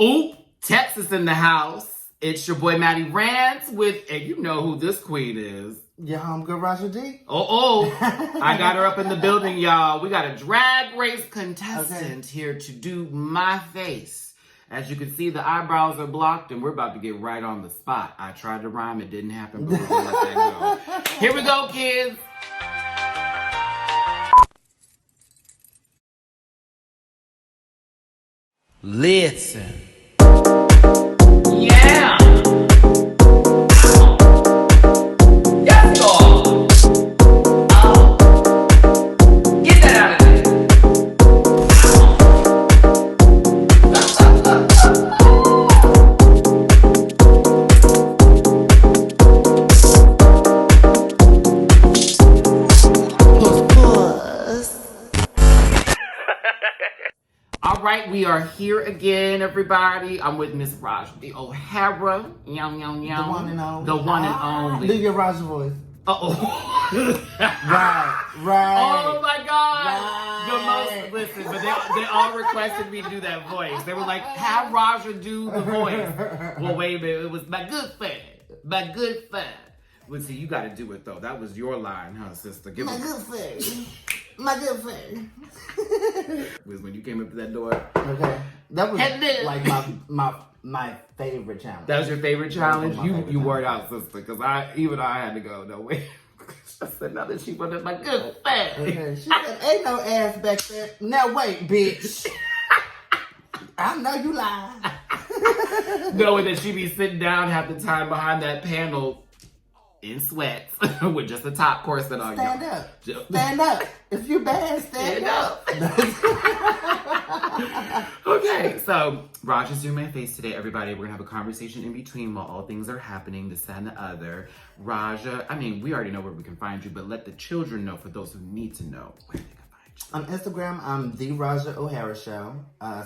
Oop, Texas in the house. It's your boy Matty Rants and you know who this queen is. Your homegirl Raja D. I got her up in the building, y'all. We got a drag race contestant here to do my face. As you can see, the eyebrows are blocked and we're about to get right on the spot. I tried to rhyme, it didn't happen, but we're gonna let that go. Here we go, kids. Listen. Yeah. Yes, God. Get that out of there. All right, we are here again, everybody. I'm with Miss Raja D. O'Hara. Yum, yum, yum. The one and only. The one and only. Do your Raja voice. Uh-oh. Right. Oh, my God. Right. Listen, but they all requested me to do that voice. They were like, have Raja do the voice. Well, wait a minute. It was my good friend. My good friend. Well, see, you got to do it, though. That was your line, huh, sister? My good friend. My good friend. Was when you came up to that door. Okay. That was like my favorite challenge. That was your favorite challenge? You wore it challenge. out, sister, because I had to go. No, wait. I said, now that she wanted my good friend. Okay. She said, ain't no ass back there. Now wait, bitch. I know you lying. Knowing that she be sitting down half the time behind that panel in sweats with just a top corset on. Stand up. Stand up. If you bad, stand up. Okay, so Raja's doing my face today, everybody. We're gonna have a conversation in between while all things are happening, this, that, and the other. Raja, I mean, we already know where we can find you, but let the children know, for those who need to know, where they can find you. On Instagram, I'm the Raja O'Hara Show.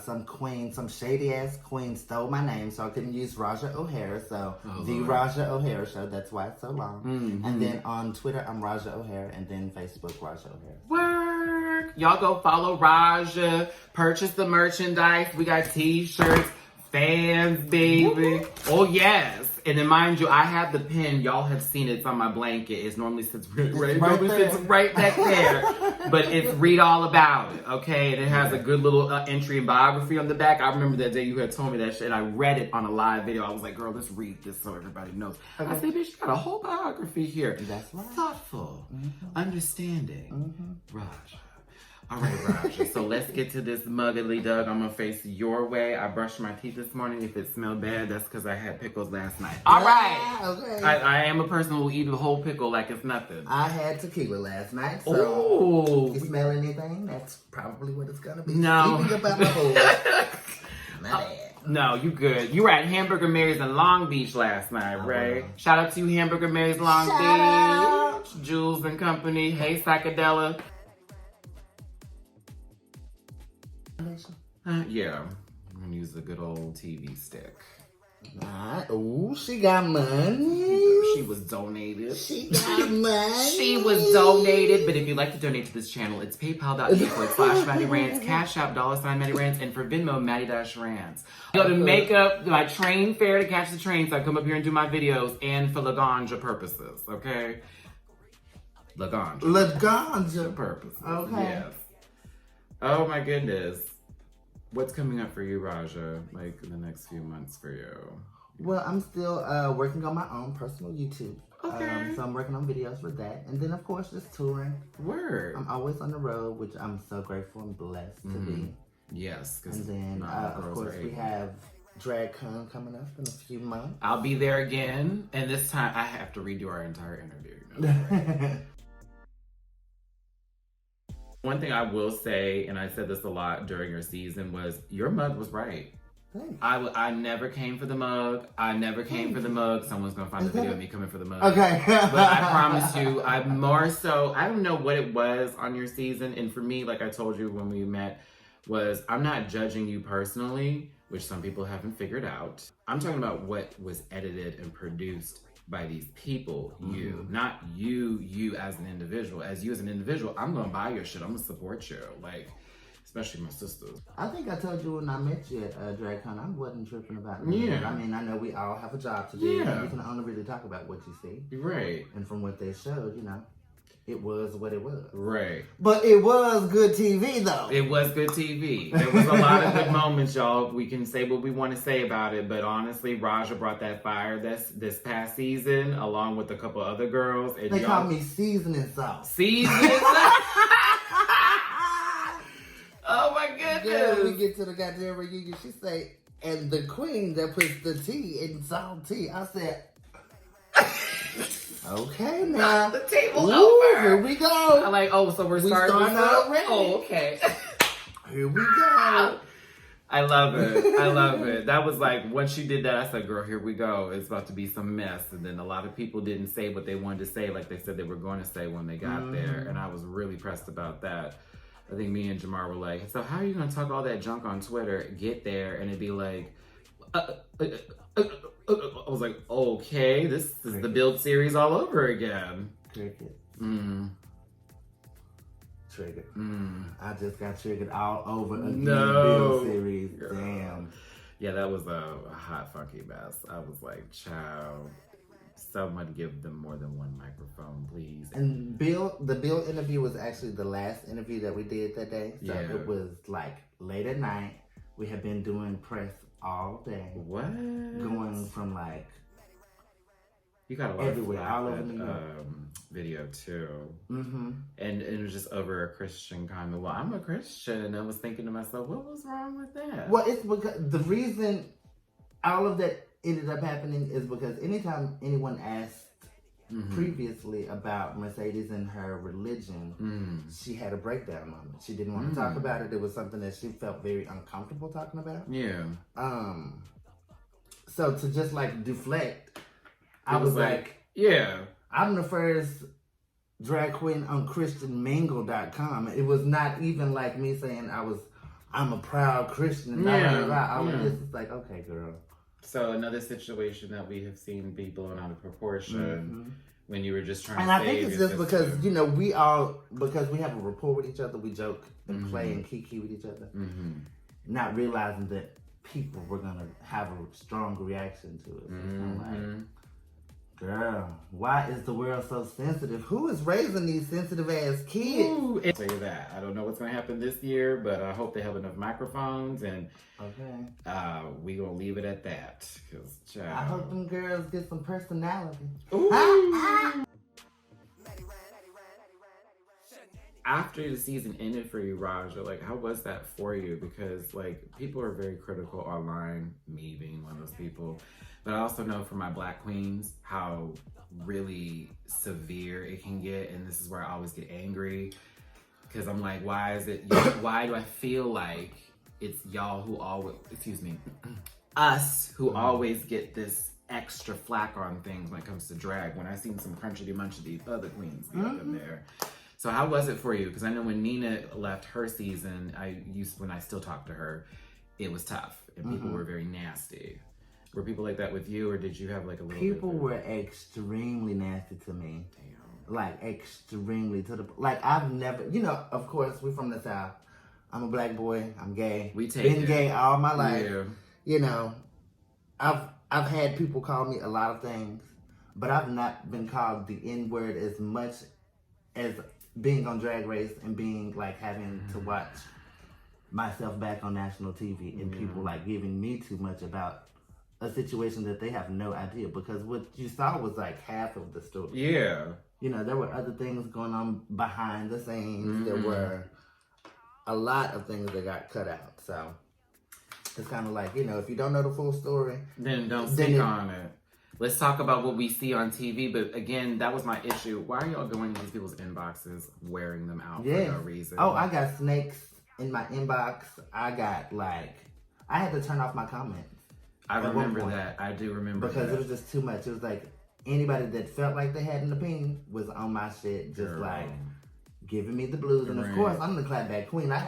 Some shady ass queen stole my name, so I couldn't use Raja O'Hara. So the Raja O'Hara Show. That's why it's so long. Mm-hmm. And then on Twitter, I'm Raja O'Hara, and then Facebook, Raja O'Hara. Work. Y'all go follow Raja. Purchase the merchandise. We got t-shirts, fans, baby. Oh yes. And then mind you, I have the pin. Y'all have seen it. It's on my blanket. It normally sits right back there. But it's read all about it, okay? And it has a good little entry and biography on the back. I remember that day you had told me that shit. And I read it on a live video. I was like, girl, let's read this so everybody knows. Okay. I said, bitch, you got a whole biography here. That's right. Thoughtful, understanding, Raja. All right, Raja. So let's get to this muggly Doug. I'm gonna face your way. I brushed my teeth this morning. If it smelled bad, that's because I had pickles last night. All right. Okay. I am a person who will eat a whole pickle like it's nothing. I had tequila last night, so if you smell anything, that's probably what it's gonna be. No. Keeping up my voice. My bad. No, you good. You were at Hamburger Mary's in Long Beach last night, right? Shout out to you, Hamburger Mary's Long Beach. Jules and Company. Hey, Psychedella. Yeah, I'm gonna use a good old TV stick. Ooh, she got money. She was donated. She got money. She was donated. But if you'd like to donate to this channel, it's paypal.me/MattyRants, Cash App $MattyRants, and for Venmo, Matty-Rants. Go to makeup, my train fare to catch the train, so I come up here and do my videos, and for Laganja purposes, okay? Laganja purposes. Okay. Yes. Oh my goodness. What's coming up for you, Raja, like in the next few months for you? Well, I'm still working on my own personal YouTube. Okay. So I'm working on videos for that. And then, of course, just touring. Word. I'm always on the road, which I'm so grateful and blessed to be. Yes. And then, of course, we have DragCon coming up in a few months. I'll be there again. And this time, I have to redo our entire interview. You know, right? One thing I will say, and I said this a lot during your season, was your mug was right. Thanks. I never came for the mug. Someone's going to find the video of me coming for the mug. Okay. But I promise you, I don't know what it was on your season. And for me, like I told you when we met, was I'm not judging you personally, which some people haven't figured out. I'm talking about what was edited and produced by these people, not you as an individual. As you as an individual, I'm gonna buy your shit. I'm gonna support you. Like, especially my sisters. I think I told you when I met you at DragCon, I wasn't tripping about that. Yeah. I mean, I know we all have a job to do. Yeah. And you can only really talk about what you see. Right. And from what they showed, you know, it was what it was. Right. But it was good TV, though. It was good TV. There was a lot of good moments, y'all. We can say what we want to say about it, but honestly, Raja brought that fire this past season, along with a couple other girls. And they call me seasoning sauce. Seasoning sauce? Oh my goodness. Yeah, when we get to the goddamn reunion, she say, and the queen that puts the tea in salt tea. I said, okay, now. The table's Ooh, over. Here we go. I'm like, oh, so we're starting already. Oh, okay. Here we go. I love it. I love it. That was like, once she did that, I said, girl, here we go. It's about to be some mess. And then a lot of people didn't say what they wanted to say, like they said they were going to say when they got there. And I was really pressed about that. I think me and Jamar were like, so how are you going to talk all that junk on Twitter, get there, and it'd be like, I was like, okay, this is the Build series all over again. Cricket. Mm. Triggered. Mm. I just got triggered all over again. No. Build series. Girl. Damn. Yeah, that was a hot, funky mess. I was like, child, someone give them more than one microphone, please. And the Bill interview was actually the last interview that we did that day. So Yeah. it was like late at night. We had been doing press all day. What? Going from like You got a lot everywhere, of flack all over that, New York. video too. Mm-hmm. And it was just over a Christian comment. Well, I'm a Christian, and I was thinking to myself, what was wrong with that? Well, it's because the reason all of that ended up happening is because anytime anyone asked previously about Mercedes and her religion, she had a breakdown moment. She didn't want to talk about it. It was something that she felt very uncomfortable talking about. Yeah. So to just like deflect, I was like, yeah, I'm the first drag queen on ChristianMingle.com. It was not even like me saying I'm a proud Christian. And I was just like, okay, girl. So another situation that we have seen be blown out of proportion when you were just trying to I save think it's your just sister. because, you know, because we have a rapport with each other, we joke and play and kiki with each other. Not realizing that people were going to have a strong reaction to it. So it's kind of like, girl, why is the world so sensitive? Who is raising these sensitive ass kids? Ooh, I'll tell you that. I don't know what's going to happen this year, but I hope they have enough microphones, and we going to leave it at that. I hope them girls get some personality. Ooh. After the season ended for you, Raja, like, how was that for you? Because, like, people are very critical online, me being one of those people. But I also know from my Black queens how really severe it can get. And this is where I always get angry. Because I'm like, why do I feel like it's y'all who always, us who always get this extra flack on things when it comes to drag, when I seen some crunchity munchity other queens be up in there. So how was it for you? Because I know when Nina left her season, when I still talk to her, it was tough and people were very nasty. Were people like that with you, or did you have like a little People bit of were extremely nasty to me. Damn. Like, extremely to the... Like, I've never... You know, of course, we're from the South. I'm a Black boy. I'm gay. We take Been it. gay all my life. Yeah. You know, I've had people call me a lot of things, but I've not been called the N-word as much as being on Drag Race and being, like, having to watch myself back on national TV and people, like, giving me too much about a situation that they have no idea, because what you saw was like half of the story. Yeah. You know, there were other things going on behind the scenes. There were a lot of things that got cut out. So it's kind of like, you know, if you don't know the full story, Then don't speak on it. Let's talk about what we see on TV. But again, that was my issue. Why are y'all going to these people's inboxes wearing them out for no reason? Oh, I got snakes in my inbox. I had to turn off my comments. I remember that. I do remember because that. it was just too much. It was like anybody that felt like they had an opinion was on my shit, just like giving me the blues. And of course, I'm the clapback queen. I got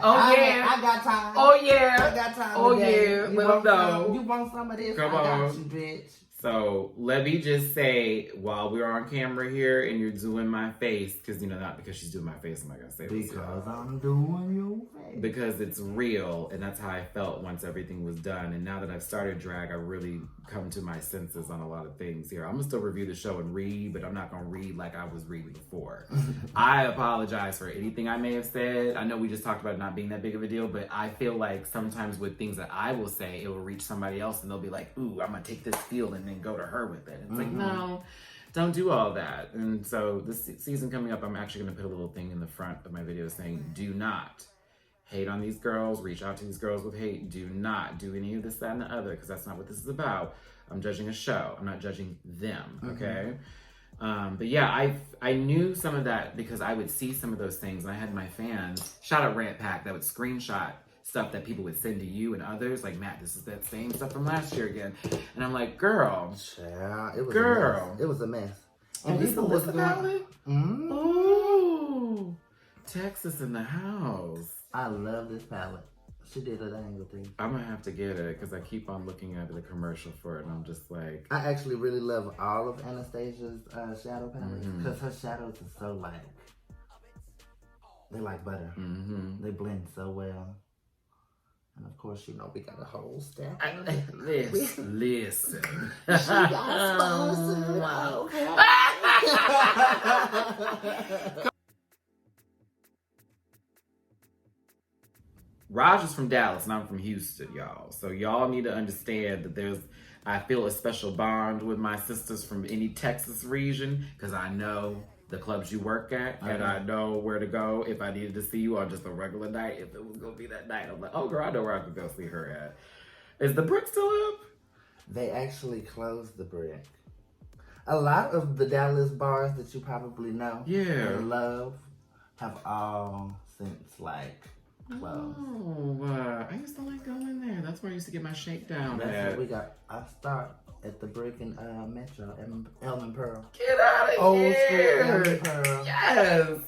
time. Oh yeah. I got time. Oh today. yeah. Let them know. You want some of this? Come I got on. you, bitch. So let me just say, while we're on camera here and you're doing my face, because not because she's doing my face, I'm not gonna say this. Because I'm doing your face. Because it's real, and that's how I felt once everything was done. And now that I've started drag, I really come to my senses on a lot of things here. I'm gonna still review the show and read, but I'm not gonna read like I was reading before. I apologize for anything I may have said. I know we just talked about it not being that big of a deal, but I feel like sometimes with things that I will say, it will reach somebody else and they'll be like, ooh, I'm gonna take this feel and then go to her with it. It's like, no, don't do all that. And so this season coming up, I'm actually gonna put a little thing in the front of my video saying, do not hate on these girls, reach out to these girls with hate. Do not do any of this, that, and the other, because that's not what this is about. I'm judging a show. I'm not judging them, okay? But yeah, I knew some of that because I would see some of those things, and I had my fans, shout out Rant Pack, that would screenshot stuff that people would send to you and others, like, Matt, this is that same stuff from last year again. And I'm like, girl. Yeah, it was girl. A mess. It was a mess. And people was about it? Ooh, Texas in the house. I love this palette. She did a dang good thing. I'm gonna have to get it because I keep on looking at the commercial for it and I'm just like... I actually really love all of Anastasia's shadow palettes because her shadows are so like... They're like butter. They blend so well. And of course, we got a whole stack. Listen. She got sponsored. Okay. Raj is from Dallas and I'm from Houston, y'all. So y'all need to understand that I feel a special bond with my sisters from any Texas region because I know the clubs you work at and I know where to go if I needed to see you on just a regular night. If it was going to be that night, I'm like, oh girl, I know where I could go see her at. Is the Brick still up? They actually closed the Brick. A lot of the Dallas bars that you probably know and love have all since like closed. Oh, I used to like going there. That's where I used to get my shakedown. That's what we got. I start at the Brick in Metro, Elm and Pearl. Get out of Old here! school Elm and Pearl. Yes!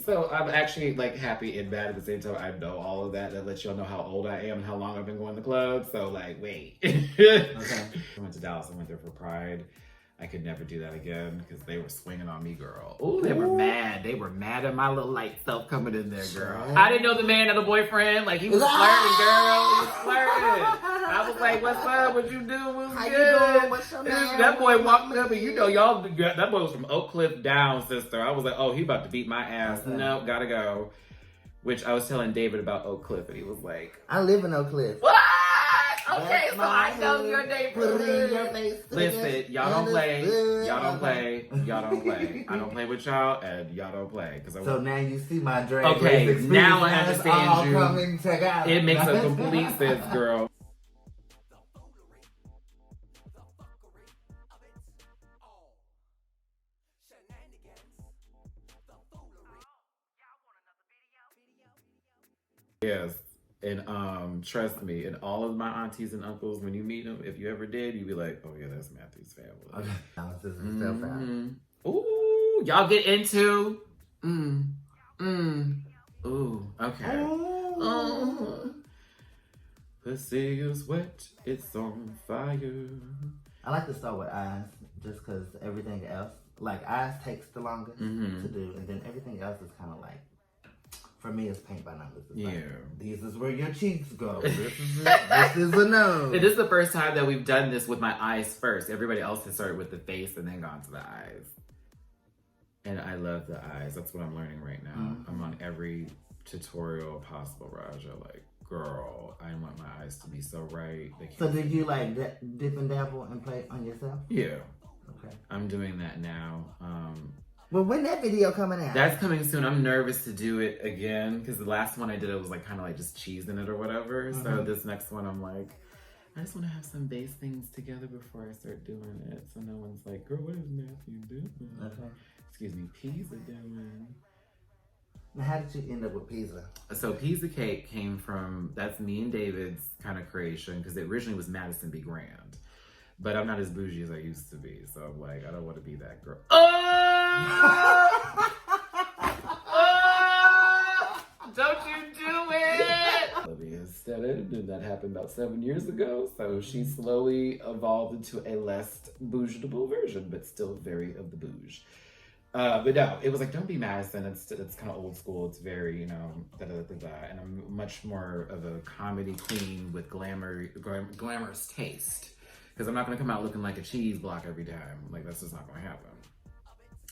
So I'm actually like happy and bad at the same time. I know all of that. That lets y'all know how old I am and how long I've been going to clubs. So like, wait. I went to Dallas. I went there for Pride. I could never do that again because they were swinging on me, girl. Ooh, they were mad. They were mad at my little light self coming in there, girl. I didn't know the man had a boyfriend. Like, he was flirting, girl. He was flirting. I was like, what's up? What you do? What's How good? you doing? What's your name? That boy walked up and y'all, that boy was from Oak Cliff down, sister. I was like, oh, he about to beat my ass. No, gotta go. Which I was telling David about Oak Cliff and he was like, I live in Oak Cliff. what? Okay, so I know your neighborhood. Listen, y'all don't play. Y'all don't play. Y'all don't play. I don't play with y'all, and y'all don't play. So now you see my drag. Okay, race now I experience. understand you. Coming together. It makes a complete sense, girl. Yes. And trust me, and all of my aunties and uncles, when you meet them, if you ever did, you'd be like, oh yeah, that's Matthew's family. Ooh, y'all get into ooh, okay. Pussy is wet, it's on fire. I like to start with eyes, just because everything else, like eyes takes the longest to do, and then everything else is kind of like, for me, it's paint by numbers. It's like, this is where your cheeks go. This is this is a nose. It is the first time that we've done this with my eyes first. Everybody else has started with the face and then gone to the eyes. And I love the eyes. That's what I'm learning right now. I'm on every tutorial possible, Raja. Like, girl, I want my eyes to be so right. So did you like dip and dabble and play on yourself? Yeah. Okay. I'm doing that now. Well, when that video coming out? That's coming soon. I'm nervous to do it again because the last one I did, it was like kind of like just cheesing it or whatever. So this next one, I'm like, I just want to have some base things together before I start doing it. So no one's like, girl, what is Matthew doing? Okay. Excuse me, Peaza doing. Now, how did you end up with Peaza? So Peaza Cake came from, that's me and David's kind of creation because it originally was Madison Be Grand. But I'm not as bougie as I used to be. So I'm like, I don't want to be that girl. Oh! Don't you do it! aesthetic, and that happened about 7 years ago. So she slowly evolved into a less bougeable version, but still very of the bouge. But no, it was like, don't be Madison. It's kind of old school. It's very, you know, da-da-da-da-da. And I'm much more of a comedy queen with glamorous taste. Because I'm not going to come out looking like a cheese block every time. Like, that's just not going to happen.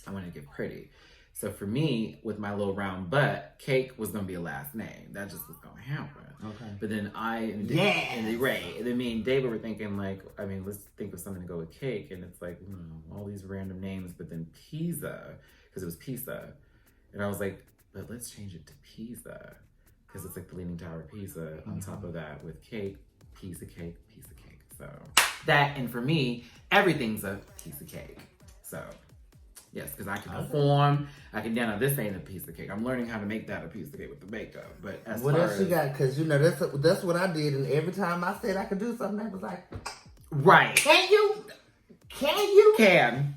I want to get pretty. So for me, with my little round butt, Cake was going to be a last name. That just was going to happen. Okay. But then and then me and David were thinking, like, I mean, let's think of something to go with Cake. And it's like, all these random names, but then Peaza, because it was Peaza. And I was like, but let's change it to Peaza, because it's like the Leaning Tower of Pisa on top of that with Cake, Peaza Cake, Peaza Cake. So that, and for me, everything's a piece of cake. So yes, because I can perform, I can dance. This ain't a piece of cake. I'm learning how to make that a piece of cake with the makeup. But as what far else you got? Because you know that's what I did, and every time I said I could do something, I was like, right? Can you? Can.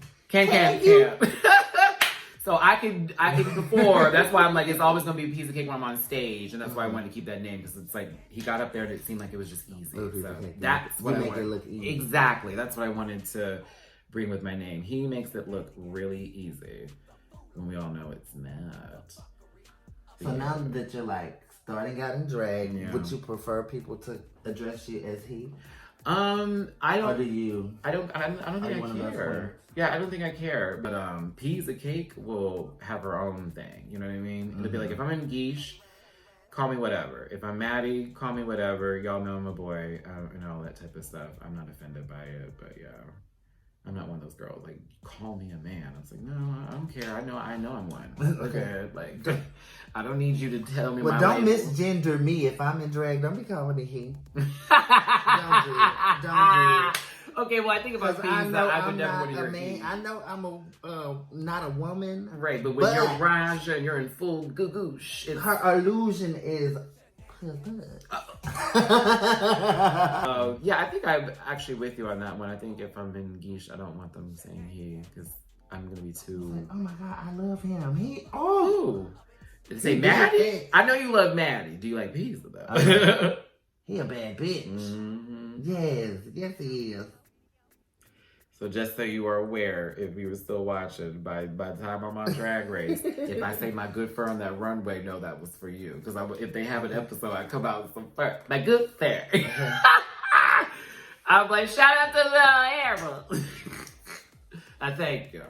So I can perform. That's why I'm like, it's always gonna be a piece of cake when I'm on stage, and that's why I wanted to keep that name, because it's like he got up there and it seemed like it was just easy. So that's what I wanted. It look easy. Exactly. That's what I wanted to bring with my name. He makes it look really easy, when we all know it's not. So now that you're like starting out in drag, would you prefer people to address you as he? I don't. Or do you? I don't think I care. Yeah, I don't think I care. But Peaza Cake will have her own thing. You know what I mean? It'll be like, if I'm in Geesh, call me whatever. If I'm Matty, call me whatever. Y'all know I'm a boy, and all that type of stuff. I'm not offended by it, but yeah. I'm not one of those girls, like, call me a man. I was like, no, I don't care. I know I'm one. Okay. Like, I don't need you to tell me my don't label. misgender me. If I'm in drag, don't be calling me he. Don't do it. Okay, well, I think about things I that I would I'm never not want to hear. a man. I know I'm not a woman. Right, but when you're Raja and you're in full goo-goosh. Her illusion is... yeah, I think I'm actually with you on that one. I think if I'm in Geesh, I don't want them saying he, because I'm going to be too... Like, oh my God, I love him. Did it say Matty? I know you love Matty. Do you like Peaza, though? He a bad bitch. Mm-hmm. Yes he is. So just so you are aware, if you were still watching, by the time I'm on Drag Race, if I say my good fur on that runway, no, that was for you. Because if they have an episode, I come out with some fur. My good fur. I'm like, shout out to the Arrow. I thank you.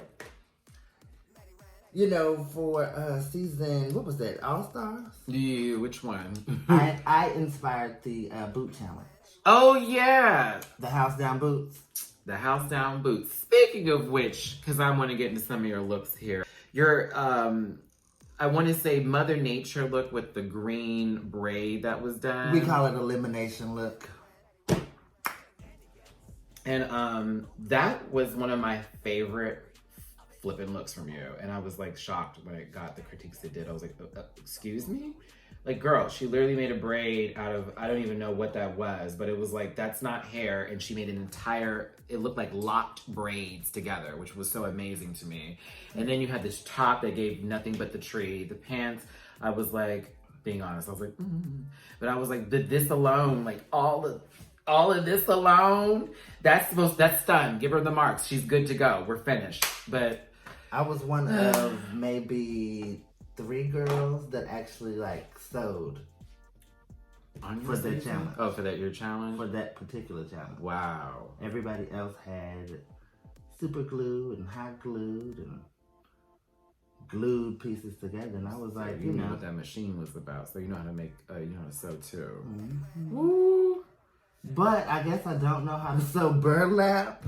You know, for season, what was that, All Stars? Yeah, which one? I inspired the boot challenge. Oh, yeah. The house down boots. The house down boots. Speaking of which, because I want to get into some of your looks here. Your, I want to say Mother Nature look with the green braid that was done. We call it elimination look. And that was one of my favorite flipping looks from you. And I was like shocked when I got the critiques they did. I was like, excuse me? Like, girl, she literally made a braid out of, I don't even know what that was, but it was like, that's not hair. And she made an entire, it looked like locked braids together, which was so amazing to me. And then you had this top that gave nothing but the tree. The pants, I was like, being honest, I was like, But I was like, this alone, like all of this alone, that's done. Give her the marks. She's good to go. We're finished. But I was one of maybe 3 girls that actually like sewed for that challenge. Oh, for your challenge? For that particular challenge. Wow. Everybody else had super glue and hot glued and glued pieces together, and I was like, you know what that machine was about, so you know how to make, you know how to sew too. Mm-hmm. Woo! But I guess I don't know how to sew burlap.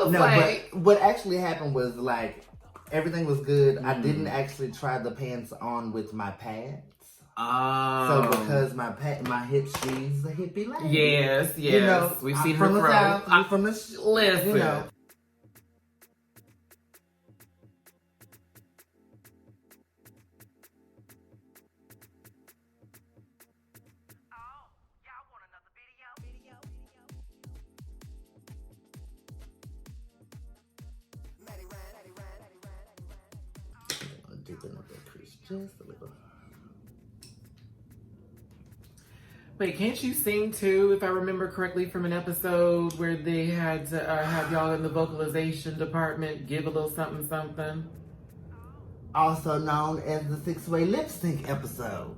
But what actually happened was like everything was good. I didn't actually try the pants on with my pads. So because my hips, she's a hippie lady. Yes. You know, we've seen her throw. I'm from the listen. You know. open up that crease just a little. Wait, can't you sing too, if I remember correctly, from an episode where they had to have y'all in the vocalization department give a little something something? Also known as the 6-way lip sync episode.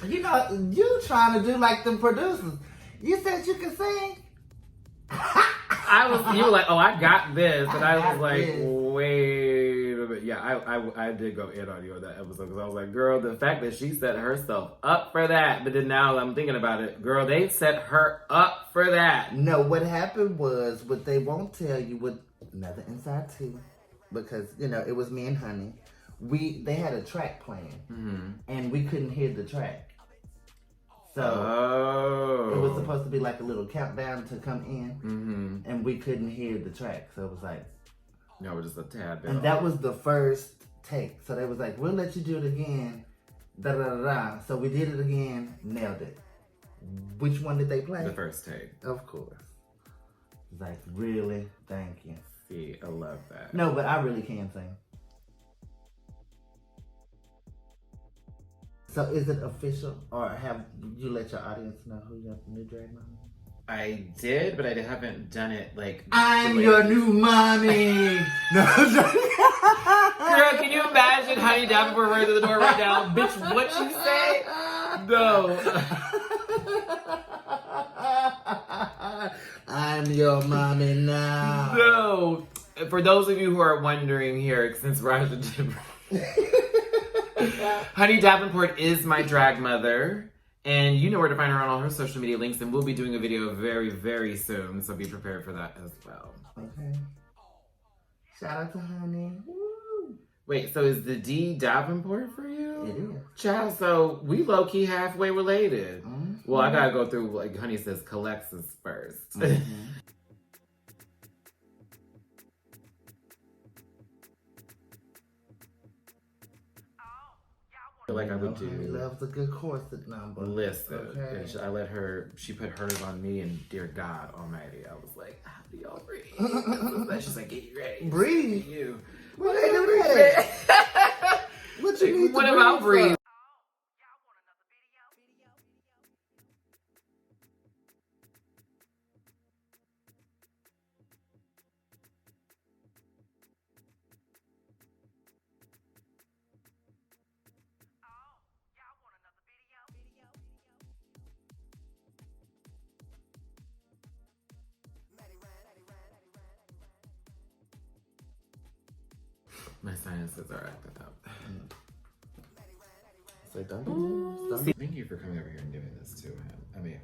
You know, you trying to do like them producers. You said you could sing? You were like, oh, I got this. And I was like, this. wait a minute. Yeah, I did go in on you on that episode because I was like, girl, the fact that she set herself up for that. But then now I'm thinking about it, girl, they set her up for that. No, what happened was, what they won't tell you, with another inside too, because, you know, it was me and Honey. They had a track playing, and we couldn't hear the track. So it was supposed to be like a little countdown to come in, and we couldn't hear the track. So it was like, no, we're just a tad bit. And that was the first take. So they was like, we'll let you do it again. Da da da da. So we did it again, nailed it. Which one did they play? The first take. Of course. It's like, really? Thank you. See, I love that. No, but I really can sing. So is it official, or have you let your audience know who your new drag mom is? I did, but I haven't done it like. I'm your new mommy. No, I'm joking. Girl, can you imagine Honey Davenport running to the door right now? Bitch, what you say? No. I'm your mommy now. No. For those of you who are wondering here, since Raja did. Honey Davenport is my drag mother, and you know where to find her on all her social media links, and we'll be doing a video very, very soon, so be prepared for that as well. Okay. Shout out to Honey. Woo. Wait, so is the D Davenport for you? It is. Child, so we low-key halfway related. Well, I gotta go through, like Honey says, Calexis first. Like I would do. Honey loves a good corset number. Listen, Okay. and I let her, she put hers on me, and dear God Almighty, I was like, how do y'all breathe? She's like, get you ready. Breathe? You. What they do that? What you need What to about breathe breathe? for? My sinuses are acting up. So don't See, thank you for coming over here and giving this to him. I mean,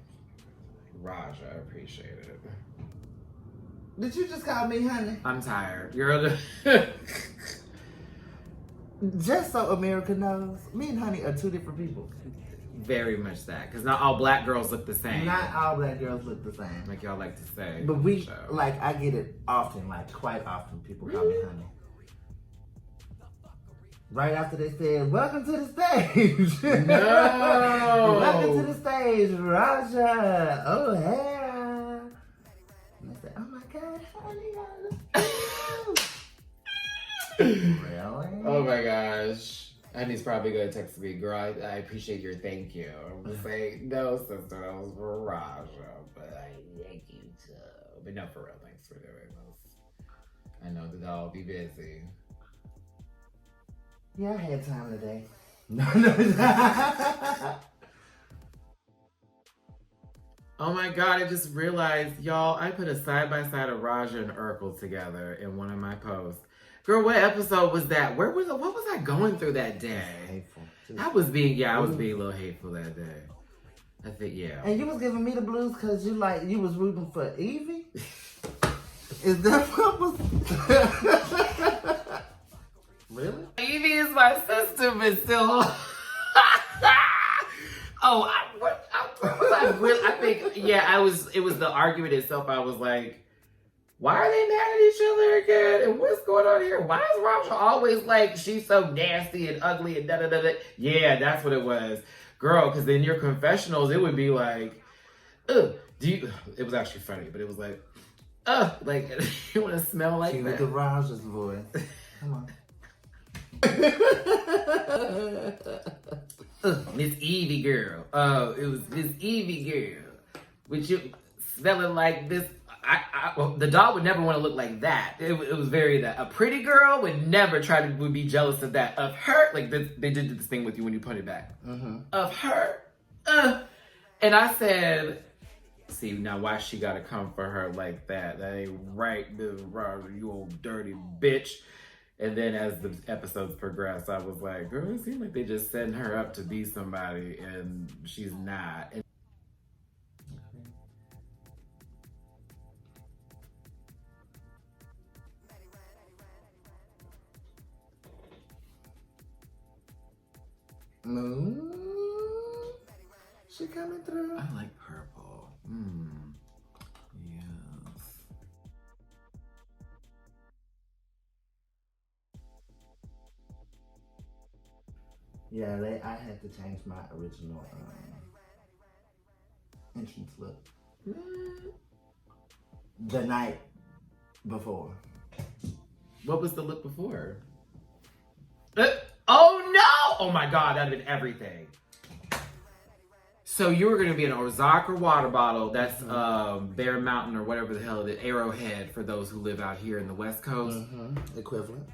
Raj, I appreciate it. Did you just call me Honey? I'm tired. You're Just so America knows, me and Honey are two different people. very much that, because not all black girls look the same. Not all black girls look the same. Like y'all like to say. But we, So. like, I get it often, like, quite often, people call me Honey. Right after they said, welcome to the stage. No. Welcome to the stage, Raja O'Hara. And I said, oh my God, Honey. Really? Oh my gosh. Honey's probably gonna text me, girl, I appreciate your thank you. I'm gonna say, no, sister, that was for Raja, but I thank you too. But no, for real, thanks for doing this. I know that I'll be busy. Yeah, I had time today. Oh my God, I just realized, y'all, I put a side-by-side of Raja and Urkel together in one of my posts. Girl, what episode was that? What was I going through that day? Hateful. I was being a little hateful that day. I think, yeah. And you was giving me the blues because you was rooting for Evie? Is that what was... Really? Evie is my sister, but still. I think, yeah, it was the argument itself. I was like, why are they mad at each other again? And what's going on here? Why is Raja always like, she's so nasty and ugly and da-da-da-da? Yeah, that's what it was. Girl, because in your confessionals, it would be like, ugh, it was actually funny, but it was like, ugh, like, you want to smell like she that. with the Raja's voice. Come on. Miss Evie girl. It was Miss Evie girl. With you smelling like this. Well, the dog would never want to look like that. It was very that. A pretty girl would never would be jealous of that. Of her, like they did this thing with you when you put it back. Mm-hmm. Of her. And I said, see, now why she gotta come for her like that? That ain't right, you old dirty bitch. And then as the episodes progressed, I was like, girl, it seems like they just setting her up to be somebody, and she's not. And she coming through. I like purple. Yes. Yeah, I had to change my original entrance look the night before. What was the look before? Oh no! Oh my God, that'd have been everything. So you were gonna be an Ozarka water bottle. That's Bear Mountain or whatever the hell it is, Arrowhead for those who live out here in the West Coast. Equivalent.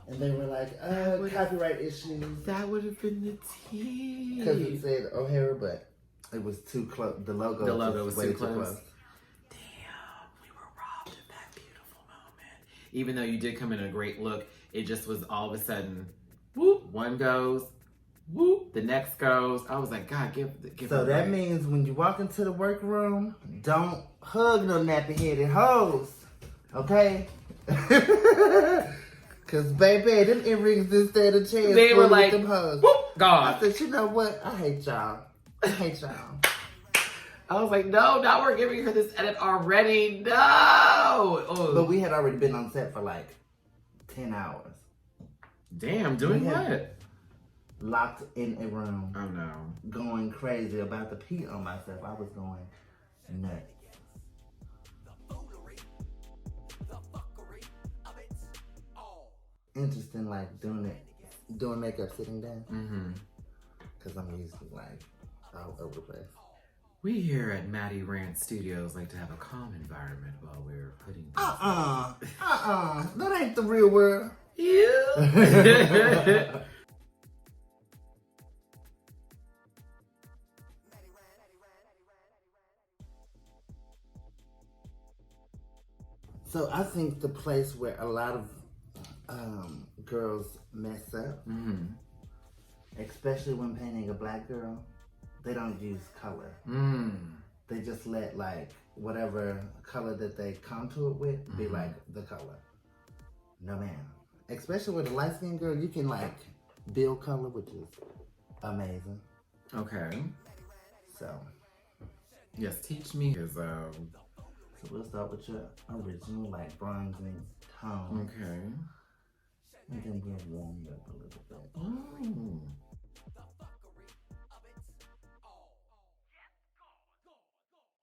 And they were like, copyright issues. That would have been the tea. Because it said O'Hara, but it was too close. The logo was way too close. Damn, we were robbed of that beautiful moment. Even though you did come in a great look, it just was all of a sudden, whoop, one goes, whoop, the next goes. I was like, God, give So that right. means when you walk into the workroom, don't hug no nappy-headed hoes, okay? Because, baby, them earrings didn't stand a chance. They were like, them hugs. Whoop, God. I said, you know what? I hate y'all. I was like, no, now we're giving her this edit already. No. Oh. But we had already been on set for like 10 hours. Damn, doing what? Locked in a room. Oh, no. Going crazy, about to pee on myself. I was going nuts. Interesting, like doing makeup sitting down. Because I'm usually like all over the place. We here at MattyRants Studios like to have a calm environment while we're putting That ain't the real world. Yeah. So I think the place where a lot of girls mess up, especially when painting a black girl, they don't use color. They just let like whatever color that they contour with be like the color. No ma'am. Especially with a light skinned girl, you can like build color, which is amazing. Okay. So. Yes, teach me. So we'll start with your original like bronzing tone. Okay. And then we'll warm it up a little bit. Oh.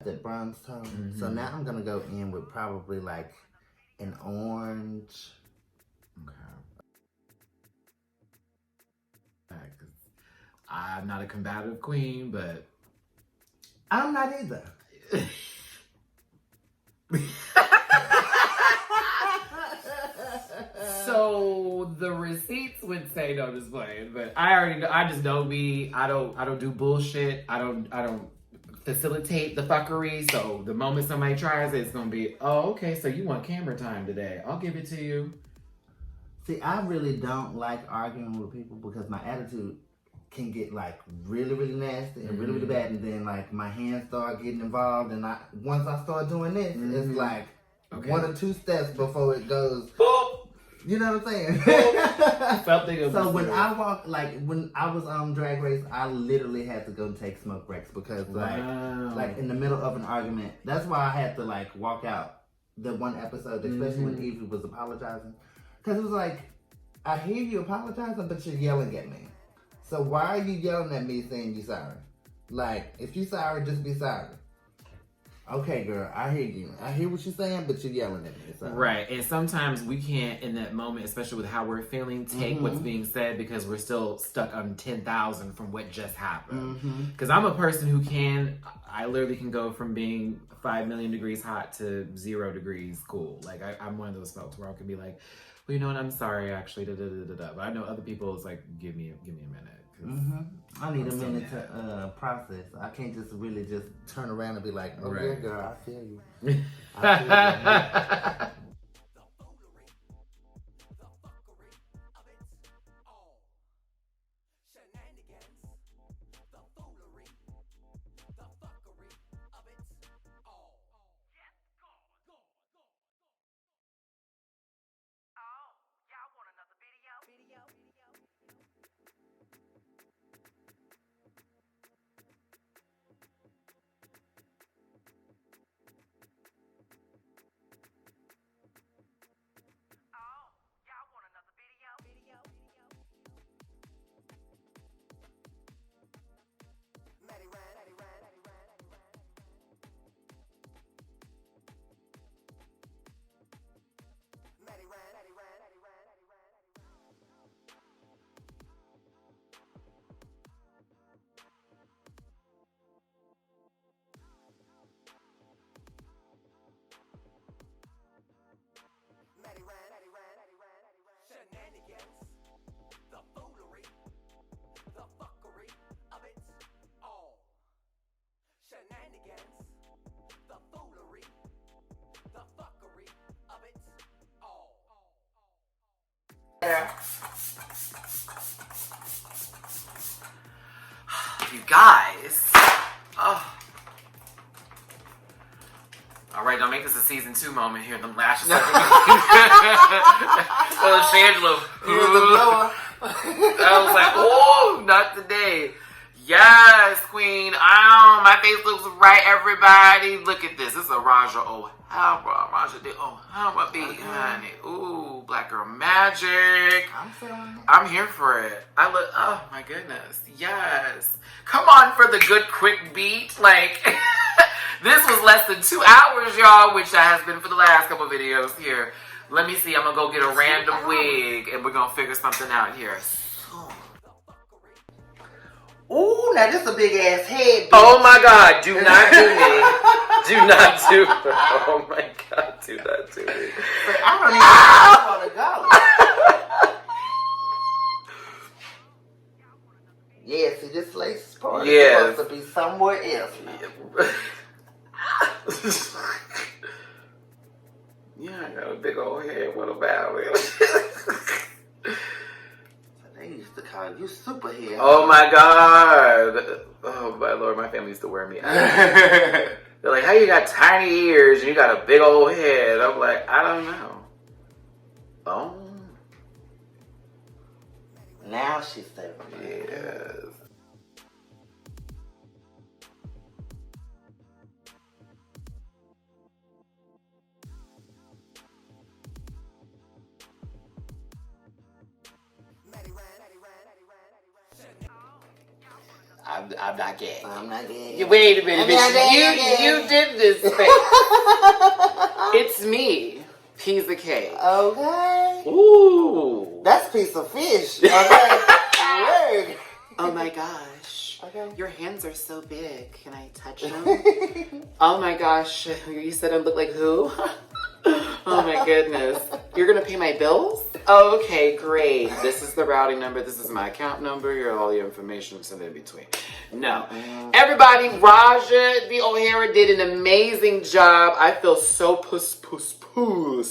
That bronze tone. So now I'm gonna go in with probably like an orange. Okay. I'm not a combative queen, but I'm not either. So the receipts would say no, just playing, but I just know me. I don't do bullshit. I don't facilitate the fuckery. So the moment somebody tries it, it's gonna be, oh, okay, so you want camera time today. I'll give it to you. See, I really don't like arguing with people because my attitude can get like really, really nasty and really, really bad, and then like my hands start getting involved, and once I start doing this, it's like one or two steps before it goes. You know what I'm saying? So when I walk, like when I was on Drag Race, I literally had to go take smoke breaks because like in the middle of an argument, that's why I had to like walk out the one episode, especially when Evie was apologizing. Because it was like, I hear you apologizing, but you're yelling at me. So why are you yelling at me saying you're sorry? Like, if you're sorry, just be sorry. Okay, girl, I hear you. I hear what you're saying, but you're yelling at me. So. Right. And sometimes we can't, in that moment, especially with how we're feeling, take what's being said because we're still stuck on 10,000 from what just happened. Because I'm a person who I literally can go from being 5 million degrees hot to 0 degrees cool. Like, I'm one of those folks where I can be like, well, you know what, I'm sorry, actually, But I know other people, it's like, give me a minute. I need a minute to process. I can't just really just turn around and be like, oh, yeah, girl, I feel you. I feel you. You guys. Oh. All right, don't make this a season 2 moment here. Them lashes. Oh, Shangela. I was like, oh, not today. Yes, queen. Oh, my face looks right, everybody. Look at this. This is a Raja O'Hara. Raja de O'Hara, baby, honey. Ooh, black girl magic. I'm feeling it. I'm here for it. Oh my goodness. Yes. Come on for the good, quick beat. Like, this was less than 2 hours, y'all, which has been for the last couple videos here. Let me see. I'm going to go get a random wig, and we're going to figure something out here. Ooh, now this is a big ass head. Bitch. Oh my God, do not do me. Do not do me. Oh my God, do not do me. But I don't even know where I want to go. Yeah, see, this lace part is supposed to be somewhere else now. Yeah, I know, big old head, what about it? They used to call you superhead. Oh my God. Oh my Lord, my family used to wear me out. They're like, how you got tiny ears and you got a big old head? I'm like, I don't know. Oh. Now she's there. Yes. I'm not gay. I'm not gay. Wait a minute, bitch. You did this thing. It's me, Peaza Cake. Okay. Ooh. That's a piece of fish. Okay. Word. Oh my gosh. Okay. Your hands are so big. Can I touch them? Oh my gosh. You said I look like who? Oh my goodness. You're going to pay my bills? Okay, great. This is the routing number. This is my account number. Here, all your information is in between. No. Everybody, Raja the O'Hara did an amazing job. I feel so puss.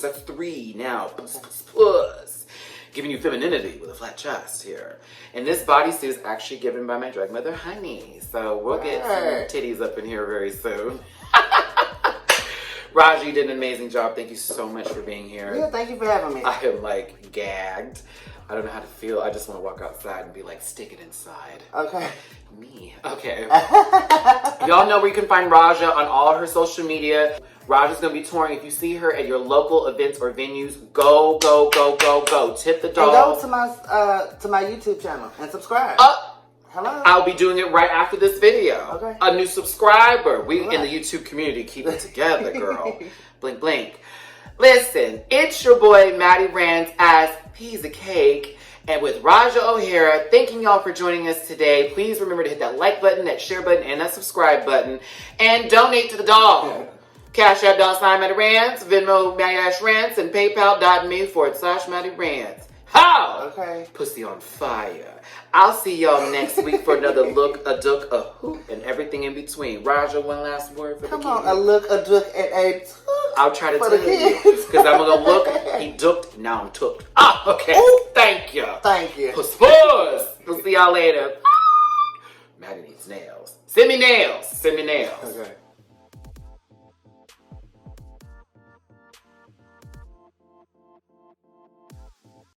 That's 3 now. Puss. Giving you femininity with a flat chest here. And this bodysuit is actually given by my drag mother, Honey. So we'll get some titties up in here very soon. Raja, you did an amazing job. Thank you so much for being here. Yeah, thank you for having me. I am like gagged. I don't know how to feel. I just want to walk outside and be like, stick it inside. Okay. Me. Okay. Y'all know where you can find Raja on all her social media. Raja's going to be touring. If you see her at your local events or venues, go. Tip the dog. And go to my YouTube channel and subscribe. Hello? I'll be doing it right after this video. Okay. A new subscriber. We in Right. the YouTube community keep it together, girl. Blink, blink. Listen, it's your boy Matty Rants as Peaza Cake, and with Raja O'Hara. Thanking y'all for joining us today. Please remember to hit that like button, that share button, and that subscribe button, and donate to the dog. Cash App $MattyRants, Venmo MattyRants, and PayPal.me/MattyRants. How? Okay. Pussy on fire. I'll see y'all next week for another look, a duck, a hoop, and everything in between. Raja, one last word for Come the on, kids. a look, a duck, and a took. I'll try to for tell the you. kids. Because I'm going to look, he ducked, now I'm took. Ah, okay. Ooh. Thank you. Thank you. Puss, puss. We'll see y'all later. Matty needs nails. Send me nails. Send me nails. Okay.